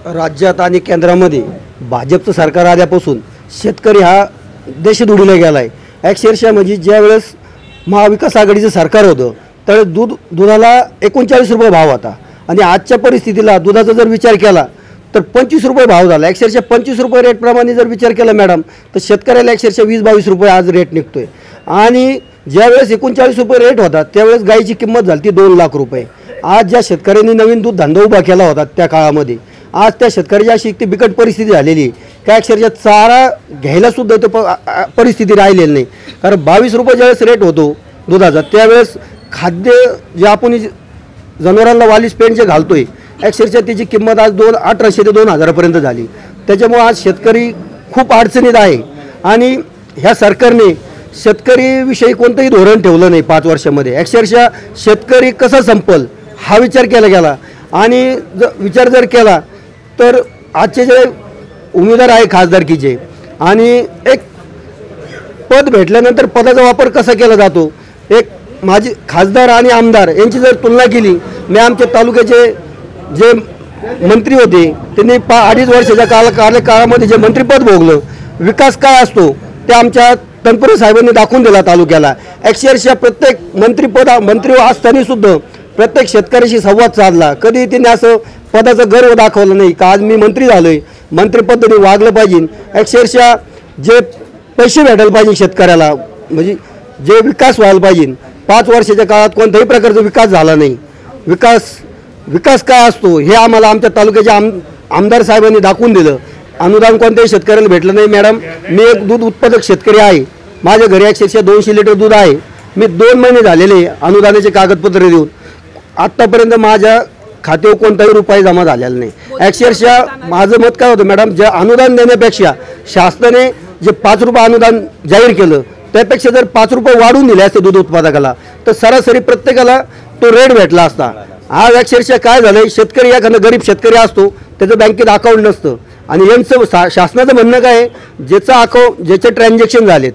राज्यात आणि केंद्रामध्ये भाजपचं सरकार आल्यापासून शेतकरी हा देशधुडीला गेला आहे। अक्षरशः म्हणजे ज्यावेळेस महाविकास आघाडीचं सरकार होतं त्यावेळेस दुधाला 39 रुपये भाव होता आणि आजच्या परिस्थितीला दुधाचा जर विचार केला तर 25 रुपये भाव झाला। अक्षरशः 25 रुपये रेटप्रमाणे जर विचार केला मॅडम तर शेतकऱ्याला अक्षरशः 20-22 रुपये आज रेट निघतोय आणि ज्यावेळेस 39 रुपये रेट होता त्यावेळेस गाईची किंमत झाली ती 2 लाख रुपये। आज ज्या शेतकऱ्यांनी नवीन दूध धंदा उभा केला होता त्या काळामध्ये आज त्या शेतकऱ्याची अशी ती बिकट परिस्थिती झालेली काय अक्षरशः चारा घ्यायला सुद्धा तो परिस्थिती राहिलेली नाही। कारण 22 रुपये ज्यावेळेस रेट होतो दुधाचा त्यावेळेस खाद्य जे आपण जनावरांना वालीस पेंट जे घालतोय अक्षरशः त्याची किंमत आज 1800 ते 2000 पर्यंत झाली। त्याच्यामुळे आज शेतकरी खूप अडचणीत आहे आणि ह्या सरकारने शेतकरीविषयी कोणतंही धोरण ठेवलं नाही 5 वर्षामध्ये। अक्षरशः शेतकरी कसा संपल हा विचार केला गेला आणि विचार जर केला तर आजचे जे उमेदवार आहे खासदारकीचे आणि एक पद भेटल्यानंतर पदाचा वापर कसा केला जातो एक माझे खासदार आणि आमदार यांची जर तुलना केली मी आमच्या तालुक्याचे जे मंत्री होते त्यांनी 2.5 वर्षाच्या काळामध्ये जे मंत्रिपद भोगलं विकास काय असतो ते आमच्या तनपुरे साहेबांनी दाखवून दिला तालुक्याला। अक्षरशः प्रत्येक मंत्री असताना सुद्धा प्रत्येक शेतकऱ्याशी संवाद साधला। कधी त्यांनी असं पदाचं गर्व दाखवलं नाही का आज मी मंत्री झालोय मंत्रिपदाने वागलं पाहिजे। अक्षरशः जे पैसे भेटायला पाहिजे शेतकऱ्याला म्हणजे जे विकास व्हायला पाहिजे 5 वर्षाच्या काळात कोणत्याही प्रकारचा विकास झाला नाही। विकास काय असतो हे आम्हाला आमच्या तालुक्याच्या आमदार साहेबांनी दाखवून दिलं। अनुदान कोणत्याही शेतकऱ्याला भेटलं नाही मॅडम। मी एक दूध उत्पादक शेतकरी आहे, माझ्या घरी अक्षरशः 200 लिटर दूध आहे। मी 2 महिने झालेले अनुदानाचे कागदपत्र देऊन आत्तापर्यंत माझ्या खात्यावर कोणताही रुपये जमा झालेला नाही। अक्षरशः माझं मत काय होतं मॅडम जे अनुदान देण्यापेक्षा शासनाने जे 5 रुपये अनुदान जाहीर केलं त्यापेक्षा जर 5 रुपये वाढवून दिले असते दूध उत्पादकाला तर सरासरी प्रत्येकाला तो रेट भेटला असता। आज अक्षरशः काय झालंय शेतकरी एखादा गरीब शेतकरी असतो त्याचं बँकेत अकाउंट नसतं आणि यांचं शासनाचं म्हणणं काय ज्याचे ट्रान्झॅक्शन झालेत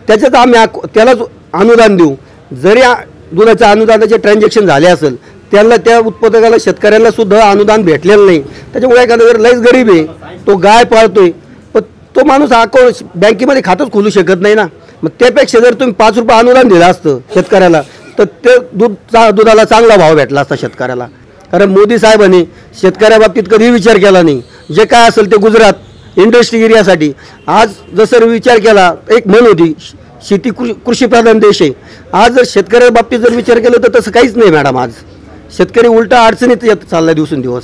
त्याच्यात आम्ही त्यालाच अनुदान देऊ। जरी दुधाच्या अनुदानाचे ट्रान्झॅक्शन झाले असेल त्याला त्या उत्पादकाला शेतकऱ्याला सुद्धा अनुदान भेटलेलं नाही। त्याच्यामुळे एखादा जर लईच गरीब आहे तो गाय पाळतोय पण तो माणूस अकाउंट बँकेमध्ये खातंच खोलू शकत नाही ना। मग त्यापेक्षा जर तुम्ही 5 रुपये अनुदान दिलं असतं शेतकऱ्याला तर ते दुधाला चांगला भाव भेटला असता शेतकऱ्याला। कारण मोदी साहेबांनी शेतकऱ्याबाबतीत कधीही विचार केला नाही। जे काय असेल ते गुजरात इंडस्ट्री एरियासाठी आज जसं विचार केला एक म्हण होती शेती कृषीप्रधान देश आहे। आज जर शेतकऱ्याबाबतीत जर विचार केला तर तसं काहीच नाही मॅडम। आज शेतकरी उलटा अडचणीत येत चालला दिवसेंदिवस।